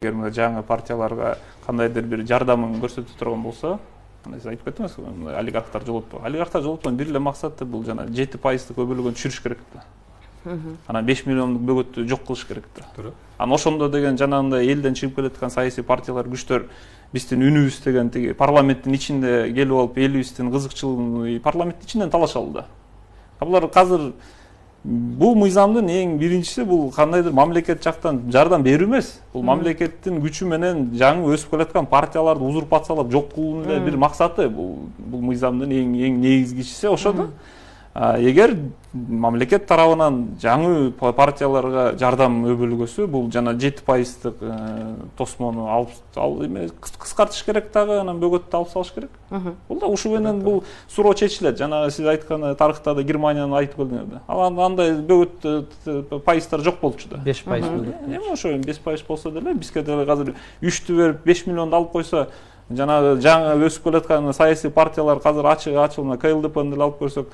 эгер мына жаңы партияларга кандайдыр бир жардамын көрсөтө турган болсо, сиз айтып кеттиңиз, олигархтар жолотпоо. Олигархтар жолотпонун бир эле максаты бул жана 7% көбөлгөн түшүрүш керек да. Анан 5 миллиондук бөгөттү жок кылыш керек да. Туура. Анан ошондо деген жанагындай элден чыгып келаткан саясий партиялар, күчтөр биздин үнүбүз деген тиги парламенттин ичинде келип алып, элибиздин кызыкчылыгын парламенттин ичинен талашалы да. Булар азыр бул мыйзамдын эң биринчиси бул кандайдыр мамлекет жактан жардам берүү эмес. Бул мамлекеттин күчү менен жаңы өсүп келаткан партияларды узурпациялап жок кылуунун эле бир максаты. Бул мыйзамдын эң негизгичиси ошо да. Эгер мамлекет тарабынан жаңы партияларга жардам өбөлгөсү, бул жана 7%-тык тосмону алып кыскартыш керек дагы, анан бөгөттү алып салыш керек. Бул да ушу менен бул суроо чечилет. Жана сиз айткан тарыхта да Германияны айтып келдиңер да. Ал андай бөгөт пайыздар жок болчу да. 5%. Эми ошо 5% болсо деле бизге деле азыр 3-тү берип 5 миллионду алып койсо, жана жаңы өсүп келаткан саясий партиялар азыр ачылма КЛДПны деле алып көрсөк,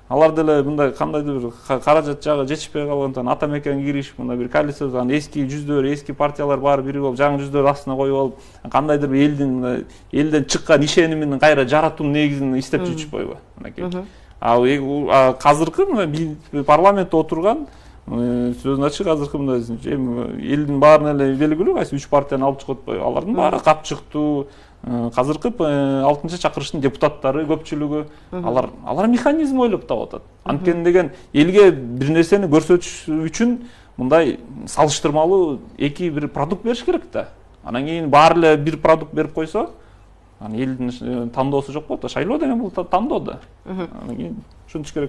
алар деле мындай кандайдыр бир каражат жагы жетишпей калгандыктан ата мекенге киришип, мындай бир коалициядагы эски жүздөр, эски партиялар баары биригип алып, жаңы жүздөр астына коюп алып, кандайдыр бир элден чыккан ишенимин кайра жаратуунун негизин иштеп жүрүшпөйбү анакей. Азыркы парламентте отурган сөзүн ачык, азыркы мындай элдин баарына эле белгилүү, кайсы 3 партияны алып чыгып атпайбы? Алардын баары капчыктуу. Азыркы 6-чакырыштын депутаттары көпчүлүгү алар механизм ойлоп таап атат. Анткени деген элге бир нерсени көрсөтүш үчүн мындай салыштырмалуу эки бир продукт бериш керек да. Анан кийин баары эле бир продукт берип койсо, анан элдин тандоосу жок болот да. Шайлоо деген бул тандоо да. Анан кийин ушинтиш керек.